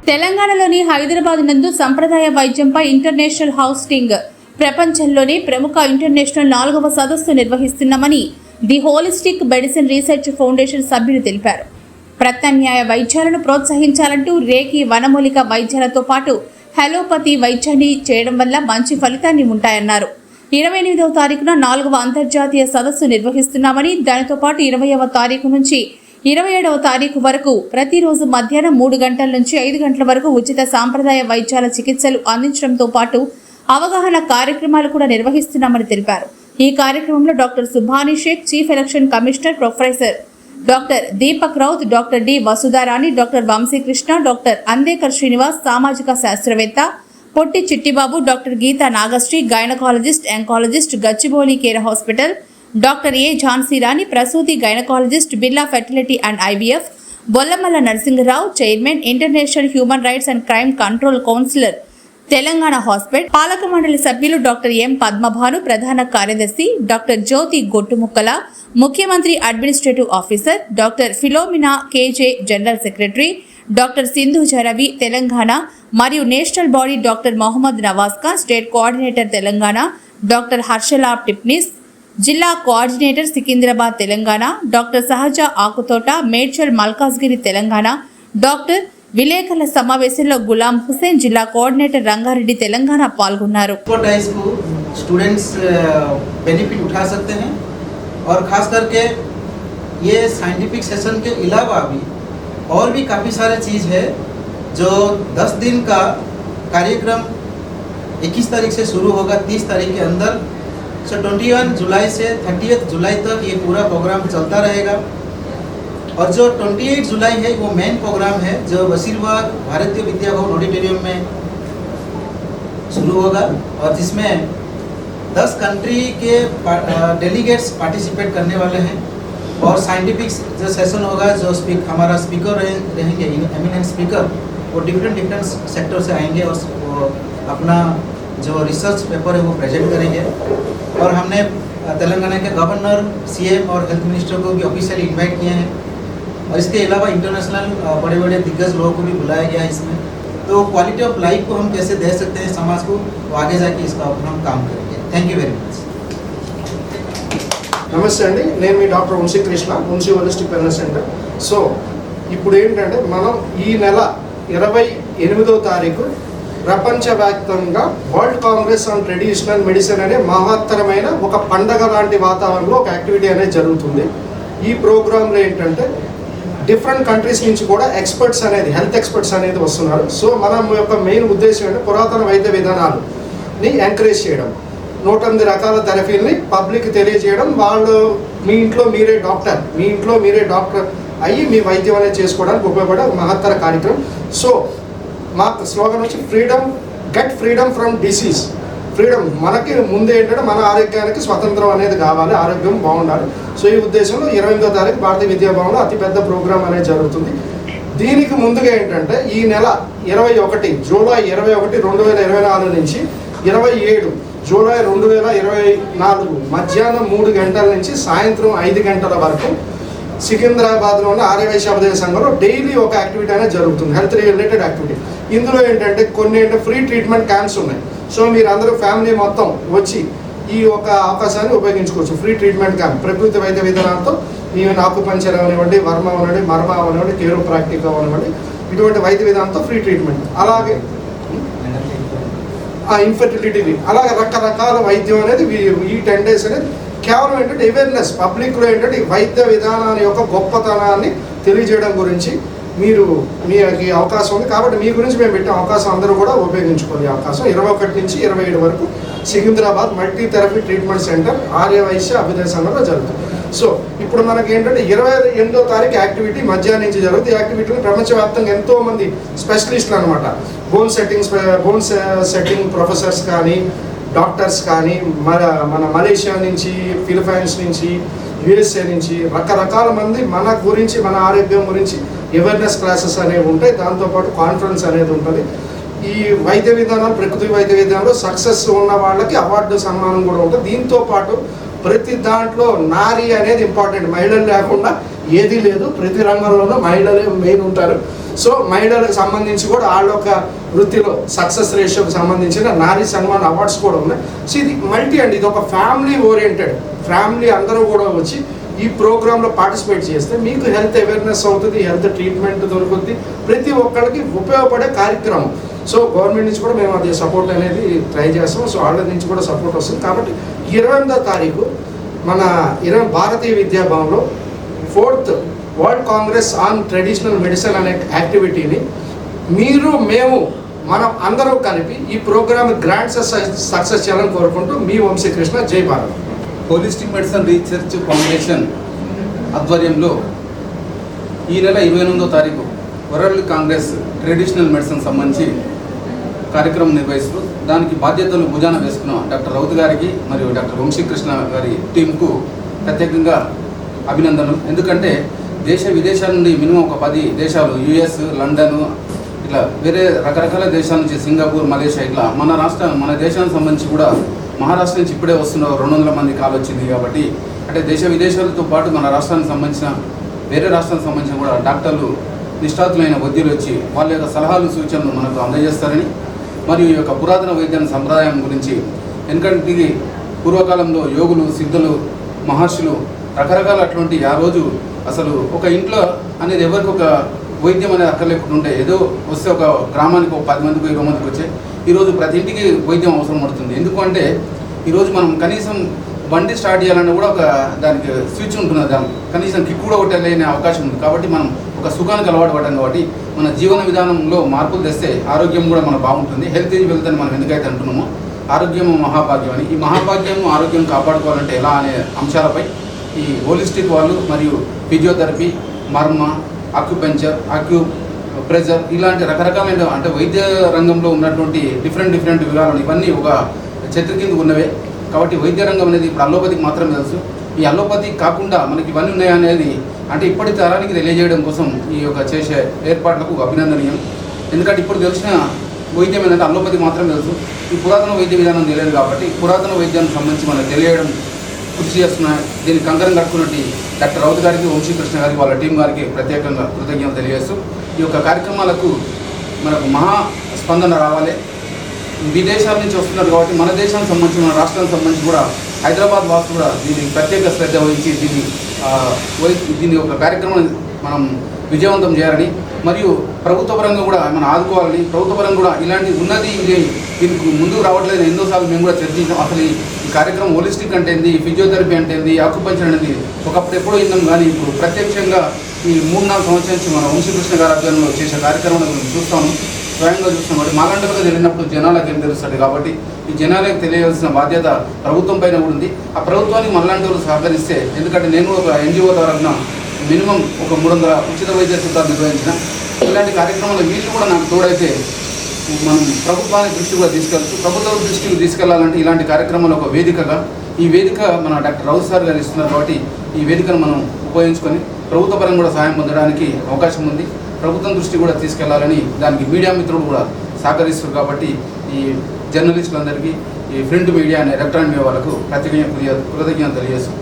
తెలంగాణలోని హైదరాబాద్ నందు సంప్రదాయ వైద్యంపై ఇంటర్నేషనల్ హౌస్టింగ్ ప్రపంచంలోని ప్రముఖ ఇంటర్నేషనల్ 4వ సదస్సు నిర్వహిస్తున్నామని the holistic medicine research foundation సభ్యులు తెలిపారు. ప్రత్యామ్నాయ వైద్యాలను ప్రోత్సహించాలంటూ రేకి వనమూలిక వైద్యాలతో పాటు హెలోపతి వైద్యాన్ని చేయడం వల్ల మంచి ఫలితాన్ని ఉంటాయన్నారు. 28వ తారీఖున 4వ అంతర్జాతీయ సదస్సు నిర్వహిస్తున్నామని, దానితో పాటు 20వ తారీఖు నుంచి 27వ తారీఖు వరకు ప్రతిరోజు మధ్యాహ్నం 3 గంటల నుంచి 5 గంటల వరకు ఉచిత సాంప్రదాయ వైద్యాల చికిత్సలు అందించడంతో పాటు అవగాహన కార్యక్రమాలు కూడా నిర్వహిస్తున్నామని తెలిపారు. ఈ కార్యక్రమంలో doctor Subhani Shaikh, chief election commissioner professor doctor Deepak Raut, doctor D Vasudharani, doctor Vamshikrishna, doctor Andekar Srinivas, సామాజిక శాస్త్రవేత్త Potti Chittibabu, doctor Geetha Nagasri, gynaecologist, oncologist, Gachibowli Care hospital, doctor A Jhansi Rani, ప్రసూతి gynaecologist, Birla fertility and IVF, Bollamalla Narasingarao, chairman, international human rights and crime control councillor, Telangana hospital పాలక మండలి సభ్యులు డాక్టర్ ఎం పద్మభాను, ప్రధాన కార్యదర్శి doctor Jyothi Gottumukkala, ముఖ్యమంత్రి administrative officer doctor Philomina K J, general secretary doctor Sindhu Jaravi Telangana మరియు national body doctor Mohammed Nawaz Khan, state coordinator Telangana doctor Harshala Tipnis, జిల్లా coordinator Secunderabad Telangana doctor Sahaja Akuthota, Medchal Malkajgiri Telangana doctor విలేకరుల సమావేశంలో గులాం హుసేన్, జిల్లా కోఆర్డినేటర్ రంగారెడ్డి తెలంగాణ పాల్గొన్నారు. स्टूडेंट्स बेनिफिट उठा सकते हैं और खास करके ये साइंटिफिक सेशन के अलावा भी और भी काफ़ी सारे चीज़ है जो 10 दिन का कार्यक्रम 21 तारीख से शुरू होगा, 30 तारीख के अंदर। सो 21 जुलाई से 30 जुलाई तक ये पूरा प्रोग्राम चलता रहेगा और जो 28 जुलाई है वो मेन प्रोग्राम है जो बशीरबाग भारतीय विद्या भवन ऑडिटोरियम में शुरू होगा और जिसमें 10 कंट्री के डेलीगेट्स पार्टिसिपेट करने वाले हैं और साइंटिफिक जो सेशन होगा, जो हमारा स्पीकर रहेंगे एमिनेंट स्पीकर, वो डिफरेंट सेक्टर से आएंगे और वो अपना जो रिसर्च पेपर है वो प्रेजेंट करेंगे। और हमने तेलंगाना के गवर्नर, सीएम और हेल्थ मिनिस्टर को भी ऑफिशियली इन्वाइट किए हैं और इसके अलावा इंटरनेशनल बड़े बड़े दिग्गज लोगों को भी बुलाया गया है इसमें। तो क्वालिटी ऑफ लाइफ को हम कैसे दे सकते हैं समाज को, तो आगे जाके इसका हम काम करेंगे। Thank you very much. నమస్తే అండి, నేను మీ doctor Vamshikrishna, Vamshi holistic wellness centre. So ఇప్పుడు ఏంటంటే మనం ఈ నెల 28వ తారీఖు ప్రపంచవ్యాప్తంగా world congress on traditional medicine అనే మహత్తరమైన ఒక పండగ లాంటి వాతావరణంలో ఒక యాక్టివిటీ అనేది జరుగుతుంది. ఈ ప్రోగ్రాంలో ఏంటంటే డిఫరెంట్ కంట్రీస్ నుంచి కూడా ఎక్స్పర్ట్స్ అనేది, హెల్త్ ఎక్స్పర్ట్స్ అనేది వస్తున్నారు. సో మనం యొక్క మెయిన్ ఉద్దేశం ఏంటంటే పురాతన వైద్య విధానాలని ఎంకరేజ్ చేయడం, 108 రకాల థెరపీలని పబ్లిక్ తెలియజేయడం, వాళ్ళు మీ ఇంట్లో మీరే డాక్టర్ అయ్యి మీ వైద్యం అనేది చేసుకోవడానికి ఉపయోగపడే ఒక మహత్తర కార్యక్రమం. సో మా స్లోగన్ వచ్చి get freedom from disease. Freedom మనకి ముందు ఏంటంటే మన ఆరోగ్యానికి స్వతంత్రం అనేది కావాలి, ఆరోగ్యం బాగుండాలి. సో ఈ ఉద్దేశంలో 28వ తారీఖు భారతీయ విద్యాభవన్లో అతిపెద్ద ప్రోగ్రాం అనేది జరుగుతుంది. దీనికి ముందుగా ఏంటంటే ఈ నెల 21 జూలై 21, 2024 నుంచి 27 జూలై 2024 మధ్యాహ్నం 3 గంటల నుంచి సాయంత్రం 5 గంటల వరకు సికింద్రాబాద్లో ఉన్న ఆర్యవైశ్య అభ్యుదయ సంఘంలో డైలీ ఒక యాక్టివిటీ అనేది జరుగుతుంది, హెల్త్ రిలేటెడ్ యాక్టివిటీ. ఇందులో ఏంటంటే కొన్ని ఫ్రీ ట్రీట్మెంట్ క్యాంప్స్ ఉన్నాయి. సో మీరు అందరూ ఫ్యామిలీ మొత్తం వచ్చి ఈ ఒక అవకాశాన్ని ఉపయోగించుకోవచ్చు. ఫ్రీ ట్రీట్మెంట్ క్యాంప్ ప్రకృతి వైద్య విధానాలతో ఈవెన్ ఆకుపంచర్ అవనివ్వండి, వర్మ అవనివ్వండి, మర్మ అవనివ్వండి, కేరోప్రాక్టిక్ అవనివ్వండి, ఇటువంటి వైద్య విధానంతో ఫ్రీ ట్రీట్మెంట్. అలాగే ఇన్ఫర్టిలిటీ, అలాగే రకరకాల వైద్యం అనేది ఈ 10 days అనేది కేవలం ఏంటంటే అవేర్నెస్, పబ్లిక్లో ఏంటంటే ఈ వైద్య విధానాన్ని యొక్క గొప్పతనాన్ని తెలియజేయడం గురించి మీకు అవకాశం ఉంది. కాబట్టి మీ గురించి మేము పెట్టే అవకాశం అందరూ కూడా ఉపయోగించుకోవాలి. అవకాశం 21 నుంచి 27 వరకు Secunderabad multi therapy treatment centre Aryavysya Abhyudaya సంఘంలో జరుగుతుంది. సో ఇప్పుడు మనకి ఏంటంటే 28వ తారీఖు యాక్టివిటీ మధ్యాహ్నం నుంచి జరుగుతుంది. ఈ యాక్టివిటీలో ప్రపంచవ్యాప్తంగా ఎంతోమంది స్పెషలిస్టులు అనమాట, బోన్ సెట్టింగ్ ప్రొఫెసర్స్ కానీ, డాక్టర్స్ కానీ, మన మలేషియా నుంచి, ఫిలిపైన్స్ నుంచి, యుఎస్ఏ నుంచి రకరకాల మంది మన గురించి, మన ఆరోగ్యం గురించి అవేర్నెస్ క్లాసెస్ అనేవి ఉంటాయి. దాంతోపాటు కాన్ఫరెన్స్ అనేది ఉంటుంది. ఈ వైద్య విధానాలు, ప్రకృతి వైద్య విధానంలో సక్సెస్ ఉన్న వాళ్ళకి అవార్డు సన్మానం కూడా ఉంటుంది. దీంతో పాటు ప్రతి దాంట్లో నారీ అనేది ఇంపార్టెంట్, మహిళలు లేకుండా ఏదీ లేదు. ప్రతి రంగంలోనూ మహిళలే మెయిన్ ఉంటారు. సో మహిళలకు సంబంధించి కూడా వాళ్ళ యొక్క వృత్తిలో సక్సెస్ రేషియోకి సంబంధించిన నారీ సన్మాన్ అవార్డ్స్ కూడా ఉన్నాయి. సో ఇది మల్టీ అండి, ఇది ఒక ఫ్యామిలీ ఓరియంటెడ్, ఫ్యామిలీ అందరూ కూడా వచ్చి ఈ ప్రోగ్రాంలో పార్టిసిపేట్ చేస్తే మీకు హెల్త్ అవేర్నెస్ అవుతుంది, హెల్త్ ట్రీట్మెంట్ దొరుకుతుంది, ప్రతి ఒక్కరికి ఉపయోగపడే కార్యక్రమం. సో గవర్నమెంట్ నుంచి కూడా మేము అది సపోర్ట్ అనేది ట్రై చేస్తాం. సో వాళ్ళ నుంచి కూడా సపోర్ట్ వస్తుంది. కాబట్టి 28వ తారీఖు మన భారతీయ విద్యాభవన్లో 4th world congress on traditional medicine అనే యాక్టివిటీని మేము మనం అందరూ కలిపి ఈ ప్రోగ్రామ్ గ్రాండ్ సక్సెస్ చేయాలని కోరుకుంటూ మీ వంశీకృష్ణ, జై Bharat. Holistic medicine research foundation ఆధ్వర్యంలో ఈ నెల 28వ తారీఖు వరల్డ్ కాంగ్రెస్ ట్రెడిషనల్ మెడిసిన్ సంబంధించి కార్యక్రమం నిర్వహిస్తూ దానికి బాధ్యతలు భుజాన వేసుకున్న డాక్టర్ రౌత్ గారికి మరియు డాక్టర్ వంశీకృష్ణ గారి టీంకు ప్రత్యేకంగా అభినందనలు. ఎందుకంటే దేశ విదేశాల నుండి మినిమం ఒక 10 దేశాలు, యుఎస్, లండన్, ఇట్లా వేరే రకరకాల దేశాల నుంచి, సింగపూర్, మలేషియా, ఇట్లా మన దేశానికి సంబంధించి కూడా మహారాష్ట్ర నుంచి ఇప్పుడే వస్తున్న 200 మంది కాల్ వచ్చింది. కాబట్టి అంటే దేశ విదేశాలతో పాటు మన రాష్ట్రానికి సంబంధించిన వేరే రాష్ట్రానికి సంబంధించిన కూడా డాక్టర్లు, నిష్ణాతులైన వైద్యులు వచ్చి వాళ్ళ యొక్క సలహాలు, సూచనలు మనకు అందజేస్తారని, మరియు ఈ యొక్క పురాతన వైద్యాన్ని సంప్రదాయం గురించి, ఎందుకంటే పూర్వకాలంలో యోగులు, సిద్ధులు, మహర్షులు రకరకాల అటువంటి ఆ రోజు అసలు ఒక ఇంట్లో అనేది ఎవరికి ఒక వైద్యం అనేది అక్కర్లేకుండా ఉంటే, ఏదో వస్తే ఒక గ్రామానికి ఒక 10 మందికి 20 మందికి వచ్చే, ఈరోజు ప్రతి ఇంటికి వైద్యం అవసరం పడుతుంది. ఎందుకంటే ఈరోజు మనం కనీసం బండి స్టార్ట్ చేయాలన్నా కూడా ఒక దానికి స్విచ్ ఉంటుంది, దానికి కనీసం కిక్ కూడా కొట్టలేని అవకాశం ఉంది. కాబట్టి మనం ఒక సుఖానికి అలవాటు పడ్డాం. కాబట్టి మన జీవన విధానంలో మార్పులు తెస్తే ఆరోగ్యం కూడా మనకు బాగుంటుంది. హెల్త్ ఈజ్ వెల్త్ అని మనం ఎందుకైతే అంటున్నామో, ఆరోగ్యం మహాభాగ్యం అని, ఈ మహాభాగ్యం ఆరోగ్యం కాపాడుకోవాలంటే ఎలా అనే అంశాలపై ఈ హోలిస్టిక్ వాళ్ళు మరియు ఫిజియోథెరపీ, మర్మ, అక్యుపంచర్, ప్రెజర్ ఇలాంటి రకరకాలైన అంటే వైద్య రంగంలో ఉన్నటువంటి డిఫరెంట్ విధానాలు ఇవన్నీ ఒక ఛత్ర కింద ఉన్నవే. కాబట్టి వైద్య రంగం అనేది ఇప్పుడు అల్లోపతికి మాత్రమే తెలుసు. ఈ అల్లోపతి కాకుండా మనకి ఇవన్నీ ఉన్నాయనేది అంటే ఇప్పటి తరానికి తెలియజేయడం కోసం ఈ యొక్క చేసే ఏర్పాట్లకు అభినందనీయం. ఎందుకంటే ఇప్పుడు తెలిసిన వైద్యం ఏంటంటే అల్లోపతి మాత్రమే తెలుసు. ఈ పురాతన వైద్య విధానం తెలియదు. కాబట్టి పురాతన వైద్యానికి సంబంధించి మనకు తెలియడం కృషి చేస్తున్న దీనికి కంకరం కట్టుకున్నట్టు డాక్టర్ రౌత్ గారికి, వంశీకృష్ణ గారికి, వాళ్ళ టీం గారికి ప్రత్యేకంగా కృతజ్ఞతలు తెలియజేస్తూ ఈ యొక్క కార్యక్రమాలకు మనకు మహా స్పందన రావాలి. విదేశాల నుంచి వస్తున్నారు కాబట్టి మన దేశానికి సంబంధించి, మన రాష్ట్రానికి సంబంధించి కూడా హైదరాబాద్ వాసులు కూడా దీనికి ప్రత్యేక శ్రద్ధ వహించి దీని యొక్క కార్యక్రమాన్ని మనం విజయవంతం చేయాలని, మరియు ప్రభుత్వ పరంగా కూడా మనం ఆదుకోవాలని, ప్రభుత్వ పరంగా కూడా ఇలాంటి ఉన్నది దీనికి ముందుకు రావట్లేదు. ఎన్నోసార్లు మేము కూడా చర్చించాం. అసలు ఈ కార్యక్రమం హోలిస్టిక్ అంటే ఏంది, ఫిజియోథెరపీ అంటే ఏంది, ఆక్యుపంచర్ అనేది ఒకప్పుడు ఎప్పుడో విన్నాం. కానీ ఇప్పుడు ప్రత్యక్షంగా ఈ 3-4 సంవత్సరాల నుంచి మన వంశీకృష్ణ గారి ఆధ్వర్యంలో చేసే కార్యక్రమాలను చూస్తాము, స్వయంగా చూస్తాం. కాబట్టి మాలాంటిగా తెలియనప్పుడు జనాలకు ఏం తెలుస్తుంది. కాబట్టి ఈ జనాలకు తెలియాల్సిన బాధ్యత ప్రభుత్వం పైన కూడా ఉంది. ఆ ప్రభుత్వానికి మనలాంటి వాళ్ళు సహకరిస్తే, ఎందుకంటే నేను ఒక NGO ద్వారా మినిమం ఒక 300 ఉచిత వైద్య శిబిరాలు నిర్వహించిన, ఇలాంటి కార్యక్రమాలు వీళ్ళు కూడా నాకు తోడైతే మనం ప్రభుత్వానికి దృష్టి కూడా తీసుకెళ్తూ, ప్రభుత్వ దృష్టికి తీసుకెళ్లాలంటే ఇలాంటి కార్యక్రమాలు ఒక వేదికగా, ఈ వేదిక మన డాక్టర్ రౌత్ సార్ గారు ఇస్తున్నారు. కాబట్టి ఈ వేదికను మనం ఉపయోగించుకొని ప్రభుత్వ పరంగా కూడా సహాయం పొందడానికి అవకాశం ఉంది. ప్రభుత్వం దృష్టి కూడా తీసుకెళ్లాలని దానికి మీడియా మిత్రులు కూడా సహకరిస్తారు. కాబట్టి ఈ జర్నలిస్టులందరికీ, ఈ print media and electronic media వాళ్ళకు ప్రత్యేకంగా కృతజ్ఞతలు తెలియజేస్తాం.